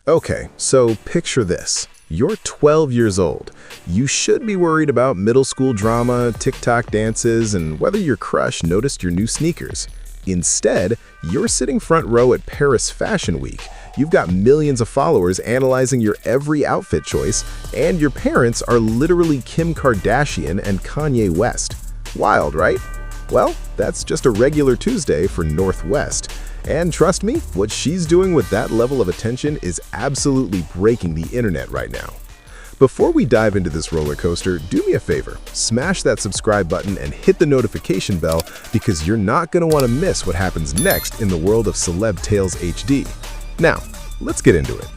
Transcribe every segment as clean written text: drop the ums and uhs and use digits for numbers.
Okay, so picture this. You're 12 years old. You should be worried about middle school drama, TikTok dances, and whether your crush noticed your new sneakers. Instead, you're sitting front row at Paris Fashion Week. You've got millions of followers analyzing your every outfit choice, and your parents are literally Kim Kardashian and Kanye West. Wild, right? Well, that's just a regular Tuesday for Northwest. And trust me, what she's doing with that level of attention is absolutely breaking the internet right now. Before we dive into this roller coaster, do me a favor, smash that subscribe button and hit the notification bell because you're not going to want to miss what happens next in the world of Celeb Tales HD. Now, let's get into it.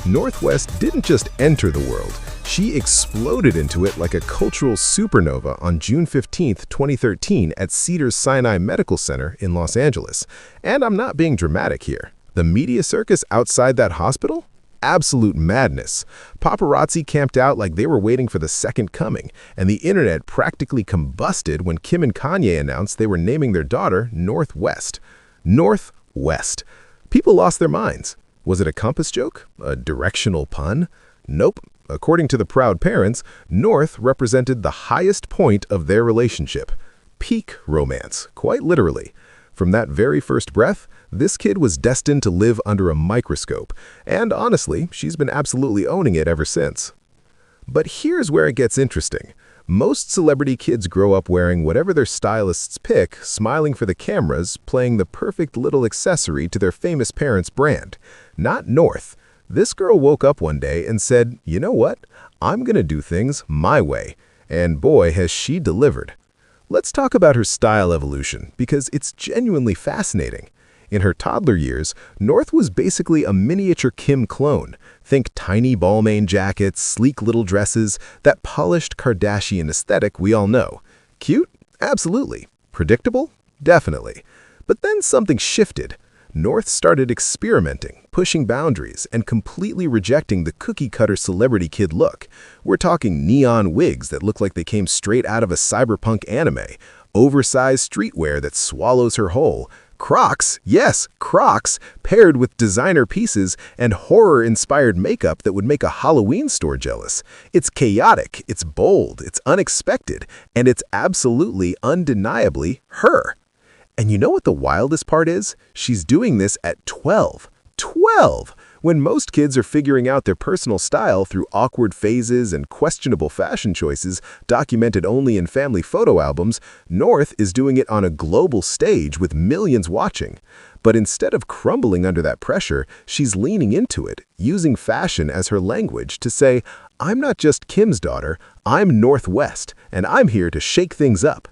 Northwest didn't just enter the world, she exploded into it like a cultural supernova on June 15, 2013 at Cedars-Sinai Medical Center in Los Angeles. And I'm not being dramatic here. The media circus outside that hospital? Absolute madness. Paparazzi camped out like they were waiting for the second coming, and the internet practically combusted when Kim and Kanye announced they were naming their daughter Northwest. Northwest. People lost their minds. Was it a compass joke? A directional pun? Nope. According to the proud parents, North represented the highest point of their relationship. Peak romance, quite literally. From that very first breath, this kid was destined to live under a microscope, and honestly, she's been absolutely owning it ever since. But here's where it gets interesting. Most celebrity kids grow up wearing whatever their stylists pick, smiling for the cameras, playing the perfect little accessory to their famous parents' brand. Not North. This girl woke up one day and said, you know what? I'm gonna do things my way. And boy, has she delivered. Let's talk about her style evolution, because it's genuinely fascinating. In her toddler years, North was basically a miniature Kim clone. Think tiny Balmain jackets, sleek little dresses, that polished Kardashian aesthetic we all know. Cute? Absolutely. Predictable? Definitely. But then something shifted. North started experimenting, pushing boundaries, and completely rejecting the cookie-cutter celebrity kid look. We're talking neon wigs that look like they came straight out of a cyberpunk anime, oversized streetwear that swallows her whole, Crocs, yes, Crocs, paired with designer pieces and horror-inspired makeup that would make a Halloween store jealous. It's chaotic, it's bold, it's unexpected, and it's absolutely, undeniably her. And you know what the wildest part is? She's doing this at 12. 12! When most kids are figuring out their personal style through awkward phases and questionable fashion choices documented only in family photo albums, North is doing it on a global stage with millions watching. But instead of crumbling under that pressure, she's leaning into it, using fashion as her language to say, I'm not just Kim's daughter, I'm Northwest, and I'm here to shake things up.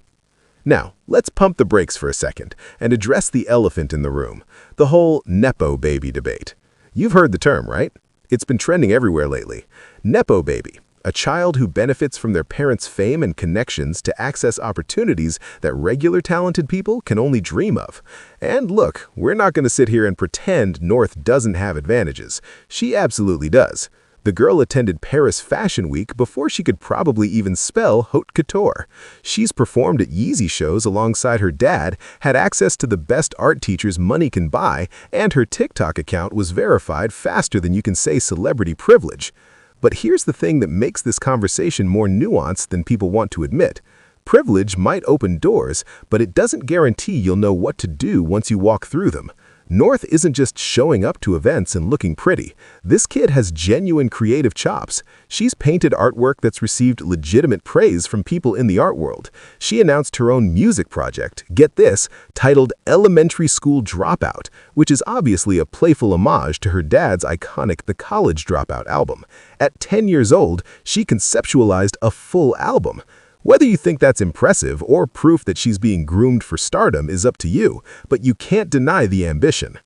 Now, let's pump the brakes for a second and address the elephant in the room, the whole Nepo baby debate. You've heard the term, right? It's been trending everywhere lately. Nepo baby, a child who benefits from their parents' fame and connections to access opportunities that regular talented people can only dream of. And look, we're not going to sit here and pretend North doesn't have advantages. She absolutely does. The girl attended Paris Fashion Week before she could probably even spell haute couture. She's performed at Yeezy shows alongside her dad, had access to the best art teachers money can buy, and her TikTok account was verified faster than you can say celebrity privilege. But here's the thing that makes this conversation more nuanced than people want to admit. Privilege might open doors, but it doesn't guarantee you'll know what to do once you walk through them. North isn't just showing up to events and looking pretty. This kid has genuine creative chops. She's painted artwork that's received legitimate praise from people in the art world. She announced her own music project, get this, titled Elementary School Dropout, which is obviously a playful homage to her dad's iconic The College Dropout album. At 10 years old, she conceptualized a full album. Whether you think that's impressive or proof that she's being groomed for stardom is up to you, but you can't deny the ambition.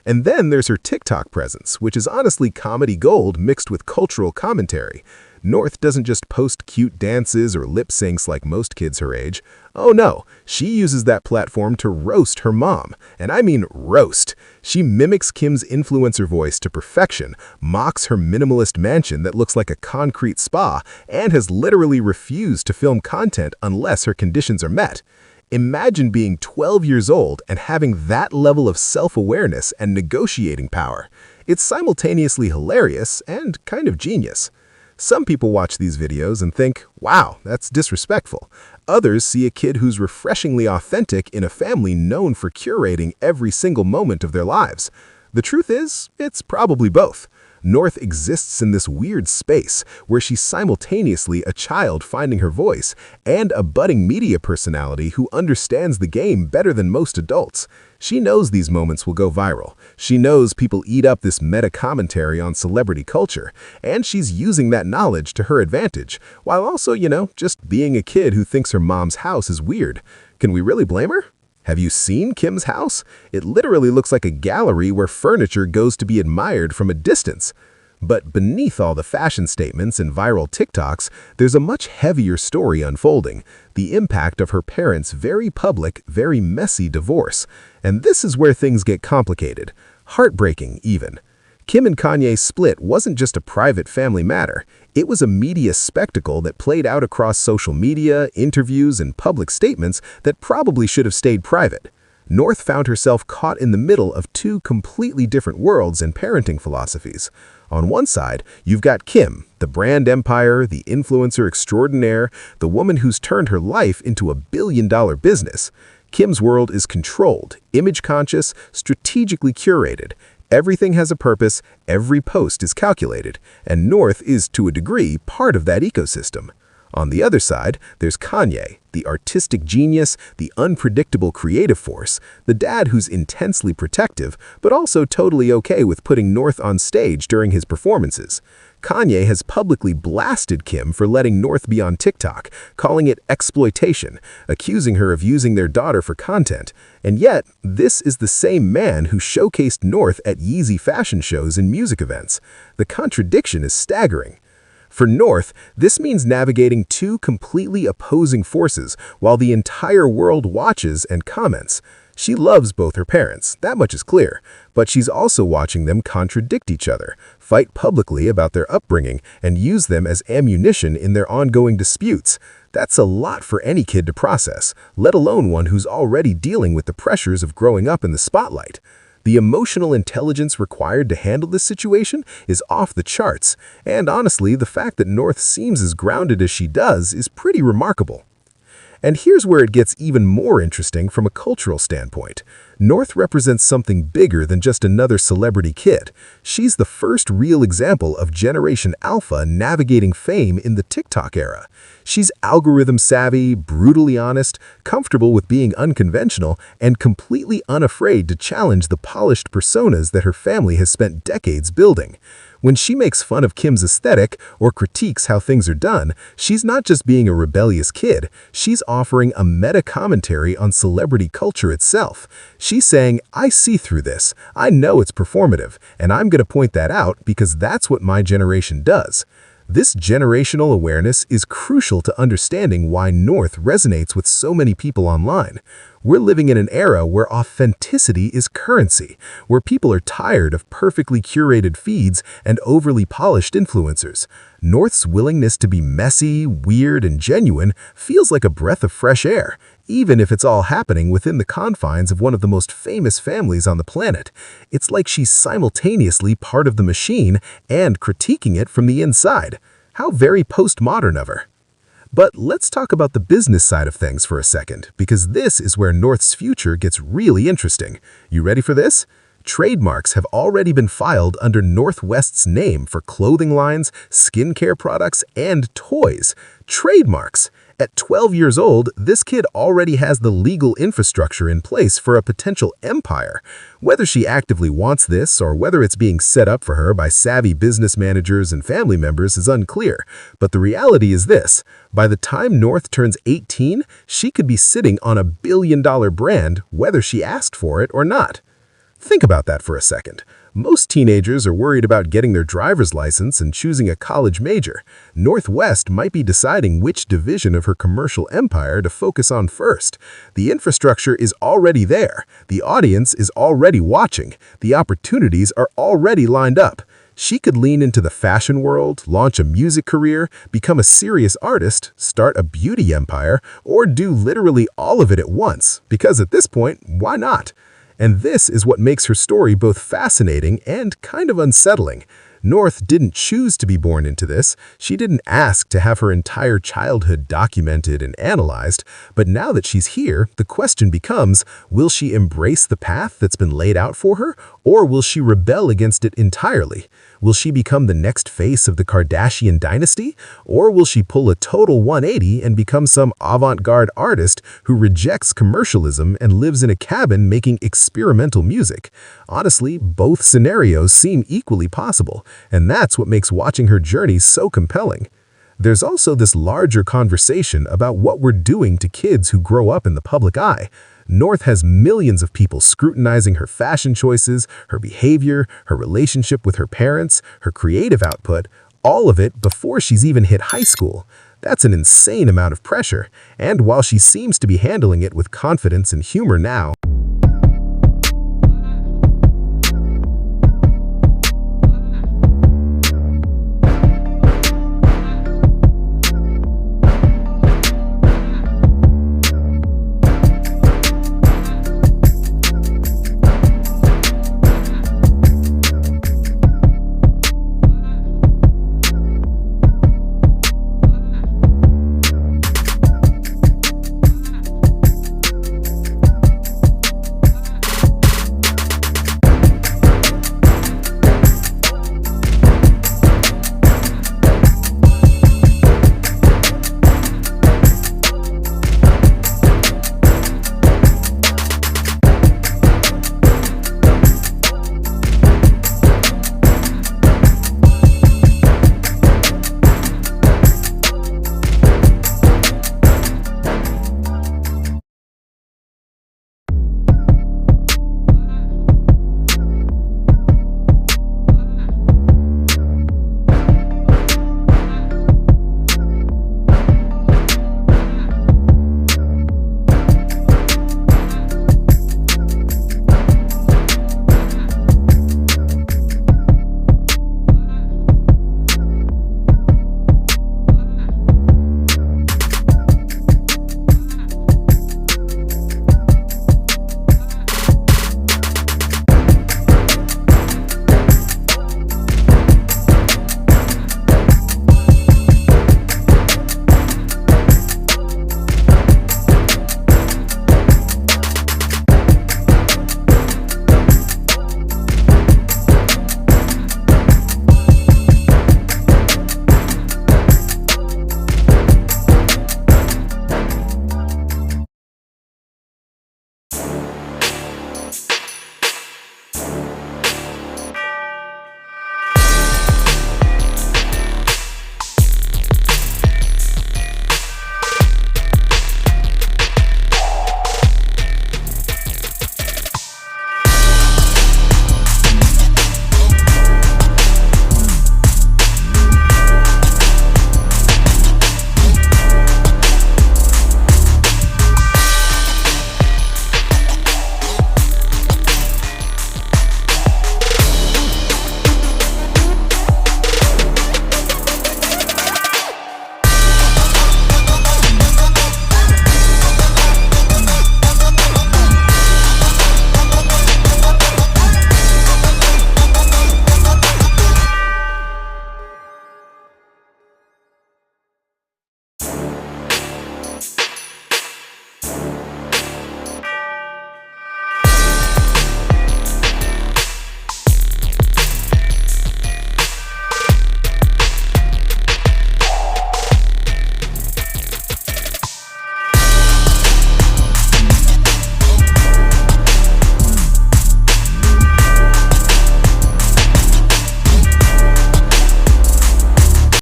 And then there's her TikTok presence, which is honestly comedy gold mixed with cultural commentary. North doesn't just post cute dances or lip syncs like most kids her age. Oh no, she uses that platform to roast her mom. And I mean roast. She mimics Kim's influencer voice to perfection, mocks her minimalist mansion that looks like a concrete spa, and has literally refused to film content unless her conditions are met. Imagine being 12 years old and having that level of self-awareness and negotiating power. It's simultaneously hilarious and kind of genius. Some people watch these videos and think, wow, that's disrespectful. Others see a kid who's refreshingly authentic in a family known for curating every single moment of their lives. The truth is, it's probably both. North exists in this weird space where she's simultaneously a child finding her voice and a budding media personality who understands the game better than most adults. She knows these moments will go viral. She knows people eat up this meta commentary on celebrity culture, and she's using that knowledge to her advantage, while also, just being a kid who thinks her mom's house is weird. Can we really blame her? Have you seen Kim's house? It literally looks like a gallery where furniture goes to be admired from a distance. But beneath all the fashion statements and viral TikToks, there's a much heavier story unfolding, the impact of her parents' very public, very messy divorce. And this is where things get complicated, heartbreaking even. Kim and Kanye's split wasn't just a private family matter. It was a media spectacle that played out across social media, interviews, and public statements that probably should have stayed private. North found herself caught in the middle of two completely different worlds and parenting philosophies. On one side, you've got Kim, the brand empire, the influencer extraordinaire, the woman who's turned her life into a billion-dollar business. Kim's world is controlled, image-conscious, strategically curated. Everything has a purpose, every post is calculated, and North is, to a degree, part of that ecosystem. On the other side, there's Kanye, the artistic genius, the unpredictable creative force, the dad who's intensely protective, but also totally okay with putting North on stage during his performances. Kanye has publicly blasted Kim for letting North be on TikTok, calling it exploitation, accusing her of using their daughter for content. And yet, this is the same man who showcased North at Yeezy fashion shows and music events. The contradiction is staggering. For North, this means navigating two completely opposing forces while the entire world watches and comments. She loves both her parents, that much is clear, but she's also watching them contradict each other, fight publicly about their upbringing, and use them as ammunition in their ongoing disputes. That's a lot for any kid to process, let alone one who's already dealing with the pressures of growing up in the spotlight. The emotional intelligence required to handle this situation is off the charts, and honestly, the fact that North seems as grounded as she does is pretty remarkable. And here's where it gets even more interesting from a cultural standpoint. North represents something bigger than just another celebrity kid. She's the first real example of Generation Alpha navigating fame in the TikTok era. She's algorithm savvy, brutally honest, comfortable with being unconventional, and completely unafraid to challenge the polished personas that her family has spent decades building. When she makes fun of Kim's aesthetic or critiques how things are done, she's not just being a rebellious kid, she's offering a meta-commentary on celebrity culture itself. She's saying, I see through this, I know it's performative, and I'm going to point that out because that's what my generation does. This generational awareness is crucial to understanding why North resonates with so many people online. We're living in an era where authenticity is currency, where people are tired of perfectly curated feeds and overly polished influencers. North's willingness to be messy, weird, and genuine feels like a breath of fresh air, even if it's all happening within the confines of one of the most famous families on the planet. It's like she's simultaneously part of the machine and critiquing it from the inside. How very postmodern of her. But let's talk about the business side of things for a second, because this is where North's future gets really interesting. You ready for this? Trademarks have already been filed under Northwest's name for clothing lines, skincare products, and toys. Trademarks! At 12 years old, this kid already has the legal infrastructure in place for a potential empire. Whether she actively wants this or whether it's being set up for her by savvy business managers and family members is unclear. But the reality is this: by the time North turns 18, she could be sitting on a billion-dollar brand whether she asked for it or not. Think about that for a second. Most teenagers are worried about getting their driver's license and choosing a college major. Northwest might be deciding which division of her commercial empire to focus on first. The infrastructure is already there. The audience is already watching. The opportunities are already lined up. She could lean into the fashion world, launch a music career, become a serious artist, start a beauty empire, or do literally all of it at once. Because at this point, why not? And this is what makes her story both fascinating and kind of unsettling. North didn't choose to be born into this. She didn't ask to have her entire childhood documented and analyzed. But now that she's here, the question becomes, will she embrace the path that's been laid out for her, or will she rebel against it entirely? Will she become the next face of the Kardashian dynasty, or will she pull a total 180 and become some avant-garde artist who rejects commercialism and lives in a cabin making experimental music? Honestly, both scenarios seem equally possible, and that's what makes watching her journey so compelling. There's also this larger conversation about what we're doing to kids who grow up in the public eye. North has millions of people scrutinizing her fashion choices, her behavior, her relationship with her parents, her creative output, all of it before she's even hit high school. That's an insane amount of pressure, and while she seems to be handling it with confidence and humor now,